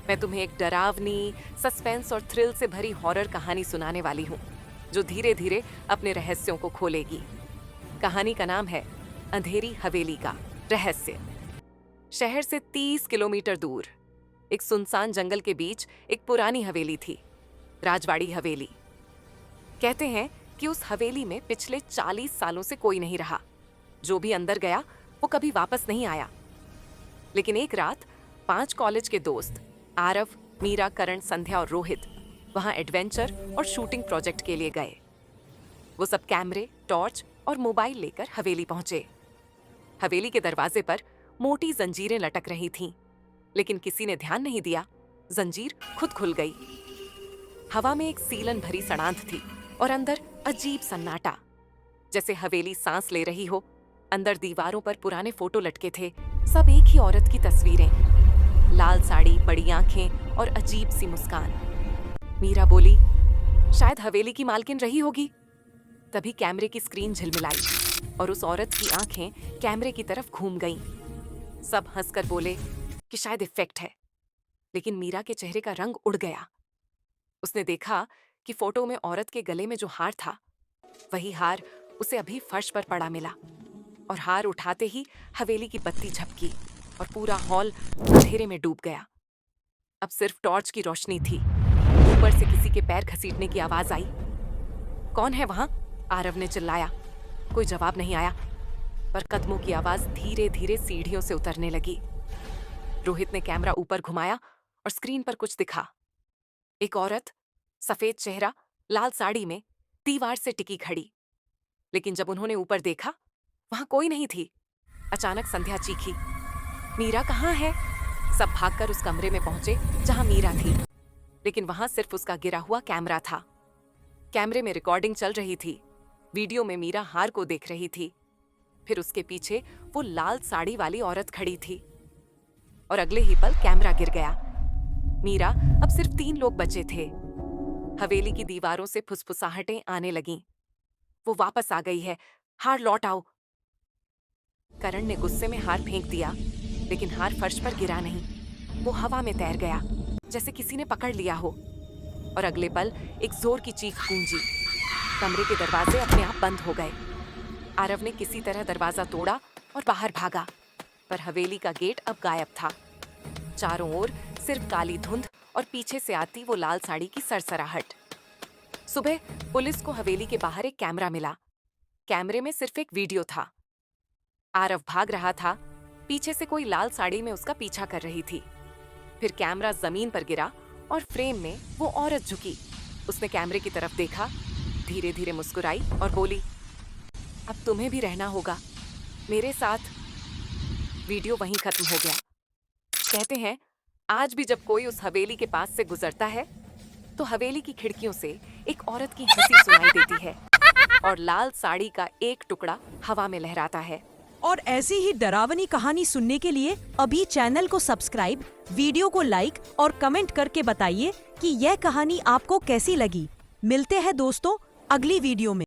मैं तुम्हें एक डरावनी, सस्पेंस और थ्रिल से भरी हॉरर कहानी सुनाने वाली हूँ, जो धीरे धीरे अपने रहस्यों को खोलेगी। कहानी का नाम है अंधेरी हवेली का रहस्य। शहर से 30 किलोमीटर दूर एक सुनसान जंगल के बीच एक पुरानी हवेली थी, राजवाड़ी हवेली। कहते हैं कि उस हवेली में पिछले 40 सालों से कोई नहीं रहा। जो भी अंदर गया वो कभी वापस नहीं आया। लेकिन एक रात 5 कॉलेज के दोस्त आरव, मीरा, करण, संध्या और रोहित वहां एडवेंचर और शूटिंग प्रोजेक्ट के लिए गए। वो सब कैमरे, टॉर्च और मोबाइल लेकर हवेली पहुंचे। हवेली के दरवाजे पर मोटी जंजीरें लटक रही थीं, लेकिन किसी ने ध्यान नहीं दिया। जंजीर खुद खुल गई। हवा में एक सीलन भरी सड़ांध थी और अंदर अजीब सन्नाटा, जैसे हवेली सांस ले रही हो। अंदर दीवारों पर पुराने फोटो लटके थे, सब एक ही औरत की तस्वीरें। लाल साड़ी, बड़ी आंखें और अजीब सी मुस्कान। मीरा बोली, शायद हवेली की मालकिन रही होगी। तभी कैमरे की स्क्रीन झिलमिलाई और उस औरत की आंखें कैमरे की तरफ घूम गईं। सब हंसकर बोले कि शायद इफेक्ट है, लेकिन मीरा के चेहरे का रंग उड़ गया। उसने देखा कि फोटो में औरत के गले में जो हार था, वही हार उसे अभी फर्श पर पड़ा मिला। और हार उठाते ही हवेली की बत्ती झपकी और पूरा हॉल अंधेरे में डूब गया। अब सिर्फ टॉर्च की रोशनी थी। ऊपर से किसी के पैर घसीटने की आवाज आई। कौन है वहां? आरव ने चिल्लाया। कोई जवाब नहीं आया, पर कदमों की आवाज धीरे धीरे सीढ़ियों से उतरने लगी। रोहित ने कैमरा ऊपर घुमाया और स्क्रीन पर कुछ दिखा। एक औरत, सफेद चेहरा, लाल साड़ी में दीवार से टिकी खड़ी। लेकिन जब उन्होंने ऊपर देखा, वहां कोई नहीं थी। अचानक संध्या चीखी, मीरा कहाँ है? सब भागकर उस कमरे में पहुंचे जहां मीरा थी, लेकिन वहां सिर्फ उसका गिरा हुआ कैमरा था। कैमरे में रिकॉर्डिंग चल रही थी। वीडियो में मीरा हार को देख रही थी। फिर उसके पीछे वो लाल साड़ी वाली औरत खड़ी थी। और अगले ही पल कैमरा गिर गया। मीरा, अब सिर्फ 3 लोग बचे थे। हवेली की दीवारों से फुसफुसाहटें आने लगीं। वो वापस आ गई है, हार लौट आओ। करण ने गुस्से में हार फेंक दिया, लेकिन हार फर्श पर गिरा नहीं। वो हवा में तैर गया, जैसे किसी ने पकड़ लिया हो। और अगले पल एक जोर की चीख गूंजी। कमरे के दरवाजे अपने आप बंद हो गए। आरव ने किसी तरह दरवाजा तोड़ा और बाहर भागा, पर हवेली का गेट अब गायब था। चारों ओर सिर्फ काली धुंध और पीछे से आती वो लाल साड़ी की सरसराहट। सुबह पुलिस को हवेली के बाहर एक कैमरा मिला। कैमरे में सिर्फ एक वीडियो था। आरव भाग रहा था, पीछे से कोई लाल साड़ी में उसका पीछा कर रही थी। फिर कैमरा जमीन पर गिरा और फ्रेम में वो औरत झुकी। उसने कैमरे की तरफ देखा, धीरे धीरे मुस्कुराई और बोली, अब तुम्हें भी रहना होगा मेरे साथ। वीडियो वहीं खत्म हो गया। कहते हैं आज भी जब कोई उस हवेली के पास से गुजरता है, तो हवेली की खिड़कियों से एक औरत की हंसी सुनाई देती है और लाल साड़ी का एक टुकड़ा हवा में लहराता है। और ऐसी ही डरावनी कहानी सुनने के लिए अभी चैनल को सब्सक्राइब, वीडियो को लाइक और कमेंट करके बताइए कि यह कहानी आपको कैसी लगी। मिलते हैं दोस्तों अगली वीडियो में।